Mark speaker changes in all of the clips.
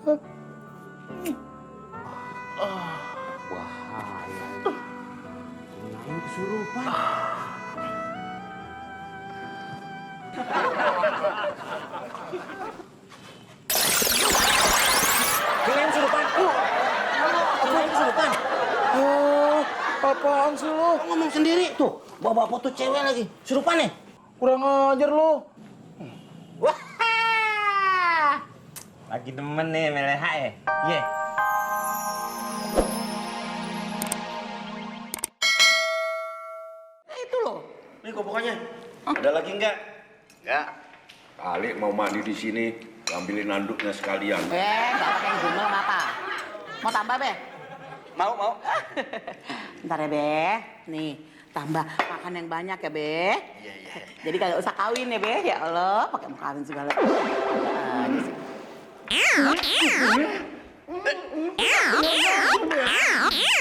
Speaker 1: Bahaya. Kirain kesurupan. Kirain kesurupan. Kirain kesurupan.
Speaker 2: Oh, apaan sih lo?
Speaker 1: Ngomong sendiri tuh, bawa foto cewek lagi. Surupan nih.
Speaker 2: Kurang ajar lo.
Speaker 1: Wah. Lagi demen nih meleha ya. Iya. Itu loh.
Speaker 2: Nih kobokannya. Ada lagi nggak?
Speaker 3: Ya, kali mau mandi di sini, ambilin anduknya sekalian.
Speaker 4: Nggak pakai jumlah apa? Mau tambah, Be?
Speaker 2: Mau.
Speaker 4: Ntar ya, Be. Nih, tambah makan yang banyak ya, Be.
Speaker 2: Iya.
Speaker 4: Jadi kagak usah kawin ya, Be. Ya Allah, pakai mau kawin segala.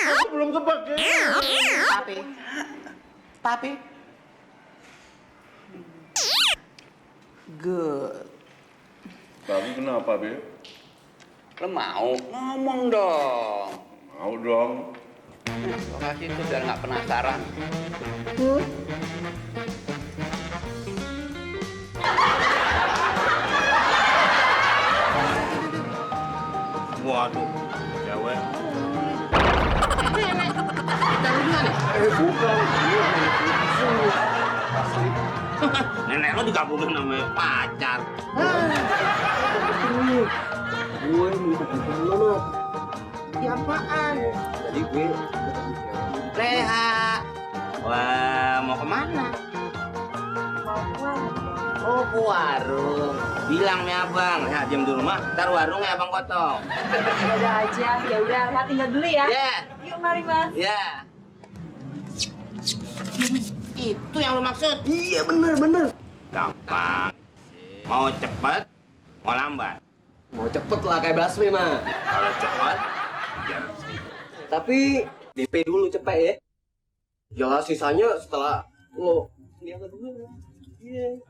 Speaker 2: Aku belum kepake.
Speaker 4: Tapi. Good.
Speaker 3: Tapi kenapa, Be?
Speaker 5: Lo mau? Ngomong dong.
Speaker 3: Mau dong.
Speaker 5: Lokasi itu biar nggak penasaran.
Speaker 2: Waduh, cewek.
Speaker 1: Nenek lo digabungin sama pacar.
Speaker 2: Gue minta bantuan lo, Nok.
Speaker 1: Ya apaan?
Speaker 2: Jadi gue
Speaker 1: Leha. Wah, mau kemana? Oh, ke warung. Bilang nih abang, ya jam di rumah, ntar warungnya abang kotong.
Speaker 6: Udah aja, ya udah, Mak tinggal dulu ya.
Speaker 1: Ya,
Speaker 6: Yuk mari Mas.
Speaker 1: ya. Itu yang lo maksud?
Speaker 2: iya bener.
Speaker 1: Gampang. Mau cepet, mau lambat.
Speaker 2: Mau cepet lah kayak Basmi mah.
Speaker 1: Kalau cepet, biar
Speaker 2: Tapi DP dulu cepet ya. Ya sisanya setelah lo niaga dulu. Iya.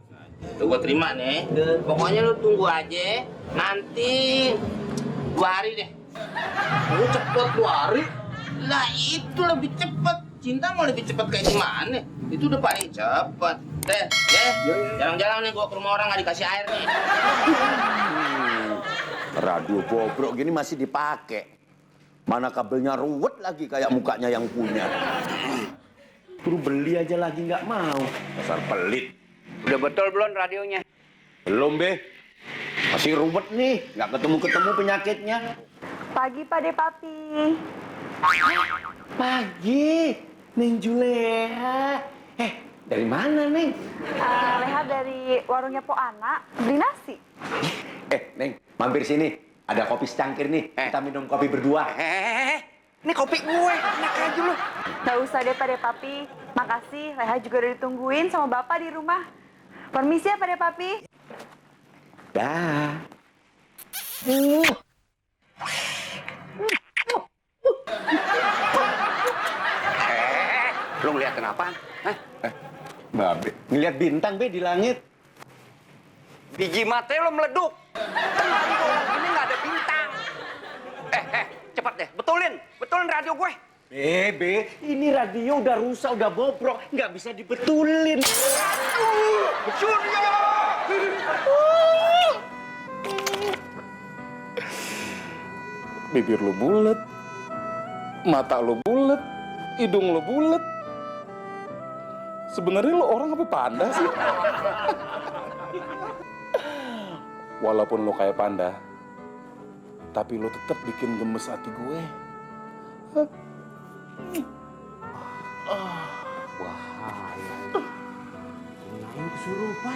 Speaker 1: Tuh gua terima nih. Pokoknya lu tunggu aja. Nanti 2 hari deh.
Speaker 2: Lo cepet 2 hari.
Speaker 1: Lah itu lebih cepet. Cinta mau lebih cepet kayak gimana? Itu udah paling cepet. Deh, jalan-jalan nih gua ke rumah orang nggak dikasih air nih.
Speaker 3: Radio bobrok gini masih dipakai. Mana kabelnya ruwet lagi kayak mukanya yang punya.
Speaker 2: Suruh beli aja lagi nggak mau.
Speaker 3: Dasar pelit.
Speaker 5: Udah betul belum radionya?
Speaker 3: Belum, Be. Masih ruwet nih. Nggak ketemu-ketemu penyakitnya.
Speaker 6: Pagi Pak De Papi.
Speaker 2: Pagi, Neng Juleha. Dari mana, Neng?
Speaker 6: Leha dari warungnya Po Ana, beli nasi.
Speaker 3: Neng, mampir sini. Ada kopi secangkir nih. Kita minum kopi berdua.
Speaker 5: Ini kopi gue, enak aja lu.
Speaker 6: Nggak usah deh Pak De Papi. Makasih, Leha juga udah ditungguin sama Bapak di rumah. Permisi ya Pak De Papi.
Speaker 3: Dah.
Speaker 5: Lu ngeliatin apaan? Hah?
Speaker 3: Babe, ngeliat bintang, Be, di langit.
Speaker 5: Biji mata lo meleduk. Tenang di orang ini nggak ada bintang. Cepat deh, betulin radio gue.
Speaker 2: Be, ini radio udah rusak, udah bobrok. Nggak bisa dibetulin.
Speaker 5: Surya!
Speaker 2: Bibir lu bulet, mata lu bulet, hidung lu bulet. Sebenarnya lu orang apa panda sih? Walaupun lu kayak panda, tapi lu tetap bikin gemes hati gue.
Speaker 1: Bahaya. Kirain kesurupan.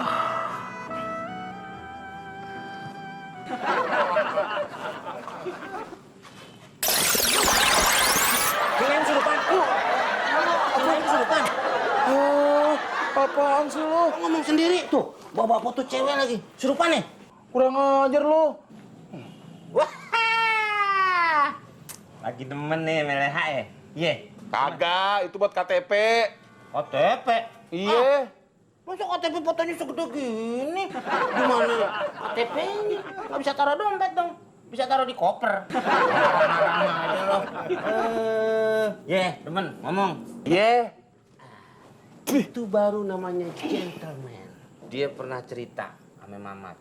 Speaker 1: Kirain kesurupan. Kirain kesurupan.
Speaker 2: Oh, apaan sih lo?
Speaker 1: Ngomong sendiri tuh, bawa foto cewek lagi. Surupan nih.
Speaker 2: Kurang ajar lo.
Speaker 1: Wah. Lagi demen nih meleha ya. Iya.
Speaker 2: Kagak, itu buat KTP.
Speaker 1: KTP.
Speaker 2: Iya.
Speaker 1: Masa KTP fotonya segede gini? Gimana KTP-nya? Nggak bisa taruh dompet dong. Bisa taruh di koper. Marah-marah aja lo. Temen, ngomong. Itu baru namanya gentleman. Dia pernah cerita sama Mamat.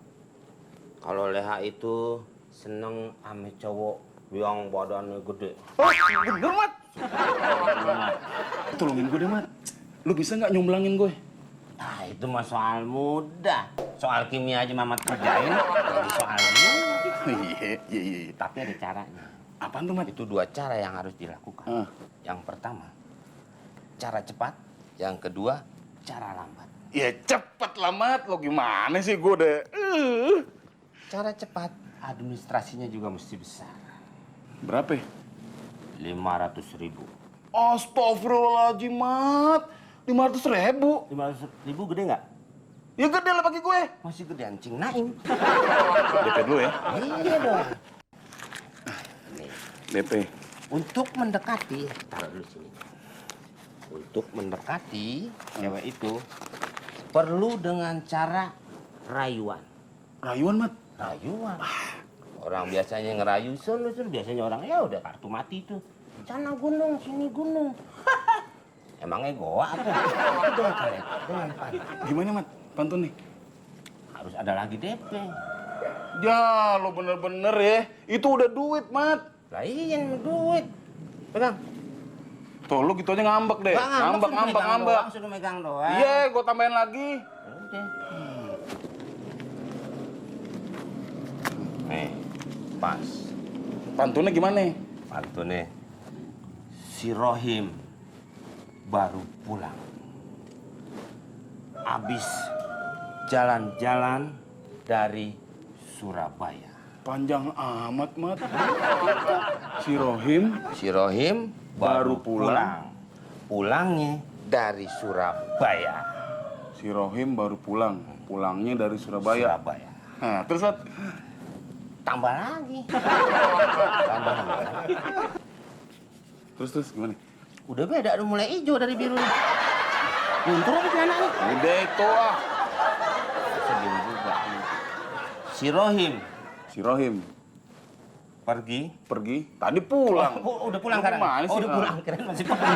Speaker 1: Kalau Leha itu seneng sama cowok yang badannya gede.
Speaker 7: Oh, bener, Mat. Tolongin gue deh, Mat. Lu bisa nggak nyomblangin gue?
Speaker 1: Ah, itu mah soal mudah. Soal kimia aja Mamat kerjain. Jadi soal ini.
Speaker 7: Iya.
Speaker 1: Tapi ada caranya.
Speaker 7: Apaan tuh, Mat?
Speaker 1: Itu 2 cara yang harus dilakukan.
Speaker 7: Ah.
Speaker 1: Yang pertama, cara cepat. Yang kedua, cara lambat.
Speaker 7: Ya cepet lah, Mat. Lo gimana sih gue deh?
Speaker 1: Cara cepat, administrasinya juga mesti besar.
Speaker 7: Berapa?
Speaker 1: 500.000.
Speaker 7: Astagfirullahaladzim, Mat. 500.000.
Speaker 1: 500.000 gede nggak?
Speaker 7: Ya gede lah bagi gue.
Speaker 1: Masih gedean Cing Naim.
Speaker 7: DP dulu ya.
Speaker 1: Iya dong. Nih,
Speaker 7: DP.
Speaker 1: untuk mendekati, taruh dulu sini. Untuk mendekati cewek itu perlu dengan cara rayuan.
Speaker 7: Rayuan, Mat.
Speaker 1: Rayuan. Orang biasanya ngerayu sun biasanya orang ya udah kartu mati tuh. Sana gunung, sini gunung. Emangnya goa apa? Dengan kalian, dengan pantun.
Speaker 7: Gimana, Mat? Pantun nih.
Speaker 1: Harus ada lagi DP.
Speaker 7: Ya, lo bener-bener ya. Itu udah duit, Mat.
Speaker 1: Lah iya duit. Pegang.
Speaker 7: Tuh, lo gitu aja ngambek deh. Ngambek.
Speaker 1: Sudah megang doang.
Speaker 7: Iya, gue tambahin lagi.
Speaker 1: Udah. Nih, pas.
Speaker 7: Pantunnya gimana?
Speaker 1: Pantunnya. Si Rohim baru pulang. Abis jalan-jalan dari Surabaya.
Speaker 7: Panjang amat, Mat. Si Rohim
Speaker 1: Si Rohim
Speaker 7: baru pulang.
Speaker 1: Pulangnya dari Surabaya.
Speaker 7: Si Rohim baru pulang. Pulangnya dari Surabaya.
Speaker 1: Surabaya.
Speaker 7: Nah, terus, Mat?
Speaker 1: Tambah lagi. Tambah lagi.
Speaker 7: Terus gimana?
Speaker 1: Udah beda, udah mulai hijau dari biru. Luntur apa celana nih?
Speaker 7: Udah itu ah.
Speaker 1: Sedih juga. Si Rohim
Speaker 7: Si Rohim
Speaker 1: pergi.
Speaker 7: tadi pulang.
Speaker 1: Udah pulang sekarang?
Speaker 7: Gimana sih?
Speaker 1: Udah pulang, keren masih pergi.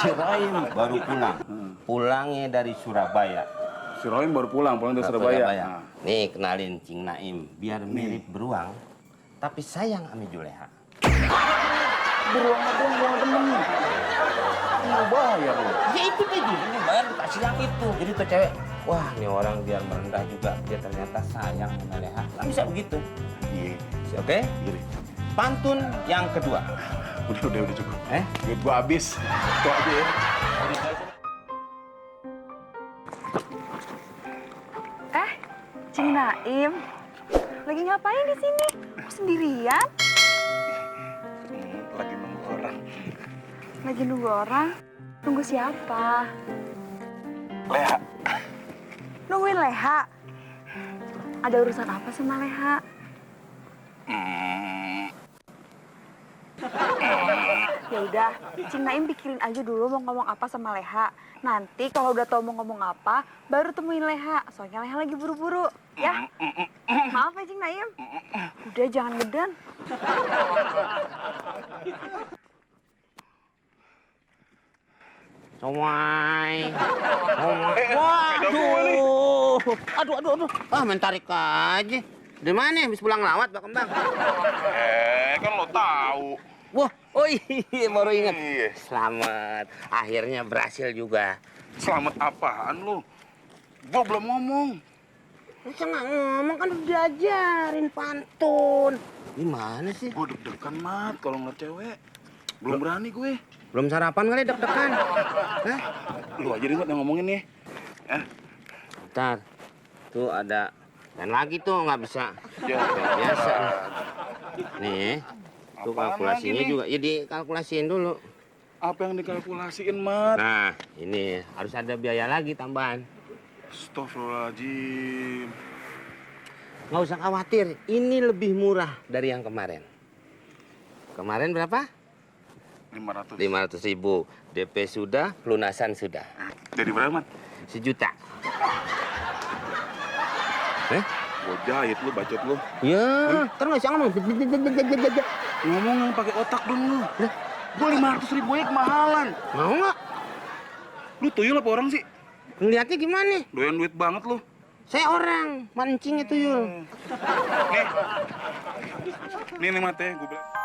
Speaker 1: Si Rohim baru pulang. Pulangnya dari Surabaya.
Speaker 7: Si Rohim baru pulang dari Surabaya. Nah.
Speaker 1: Nih, kenalin Cing Naim. Biar mirip beruang, tapi sayang sama Juleha.
Speaker 7: Beruang temen. Mau bayar lo.
Speaker 1: Ya itu tadi, ini bayar dikasih yang itu. Jadi tuh cewek, wah ini orang biar merendah juga, dia ternyata sayang sama Leha. Nggak bisa begitu.
Speaker 7: Iya.
Speaker 1: Oke?
Speaker 7: Iya.
Speaker 1: Pantun yang kedua.
Speaker 7: Udah cukup. Duit gua habis. Itu aja ya.
Speaker 6: Cing Naim, lagi ngapain di sini? Kok sendirian?
Speaker 7: Lagi nunggu orang.
Speaker 6: Lagi nunggu orang? Nunggu siapa?
Speaker 7: Leha.
Speaker 6: Nungguin Leha? Ada urusan apa sama Leha? Ya udah, Cing Naim pikirin aja dulu mau ngomong apa sama Leha. Nanti kalau udah tau mau ngomong apa, baru temuin Leha. Soalnya Leha lagi buru-buru, ya? Maaf ya Cing Naim. Udah jangan ngedan.
Speaker 1: Somai. Waduh. Aduh. Ah, main tarik aja. Dari mana? Habis pulang lawat, Pak Kembang.
Speaker 7: Kan lo tahu.
Speaker 1: Wah, oh iya, baru ingat.
Speaker 7: Iya.
Speaker 1: Selamat. Akhirnya berhasil juga.
Speaker 7: Selamat apaan lo? Gua belum ngomong.
Speaker 1: Bisa nggak ngomong kan udah diajarin pantun. Gimana sih?
Speaker 7: Gua deg-degan, Mat, kalau ngeliat cewek. Belum berani gue.
Speaker 1: Belum sarapan kali deg-degan. Hah?
Speaker 7: Lu aja deh, Mat, yang ngomongin nih.
Speaker 1: Bentar. Tuh ada. Dan lagi tuh nggak bisa.
Speaker 7: Ya,
Speaker 1: Biasa. Nih. Tuh
Speaker 7: Apaan
Speaker 1: kalkulasinya
Speaker 7: lagi nih?
Speaker 1: juga. Ya dikalkulasiin dulu.
Speaker 7: Apa yang dikalkulasiin, Mat?
Speaker 1: Nah, ini harus ada biaya lagi tambahan.
Speaker 7: Astagfirullahaladzim.
Speaker 1: Nggak usah khawatir, ini lebih murah dari yang kemarin. Kemarin berapa?
Speaker 7: 500.
Speaker 1: 500.000. DP sudah, lunasan sudah.
Speaker 7: Jadi berapa, Mat?
Speaker 1: 1 juta.
Speaker 7: Gua jahit lu, bacot lu.
Speaker 1: Ya, terus nggak sih ngomong.
Speaker 7: Ngomong yang pakai otak dong lu. Gua 500.000 aja kemahalan.
Speaker 1: Mau nggak?
Speaker 7: Lu tuyul apa orang sih?
Speaker 1: Ngeliatnya gimana?
Speaker 7: Doyan duit banget lu.
Speaker 1: Saya orang mancing itu Yul.
Speaker 7: Nih. Nih mate, gua bilang.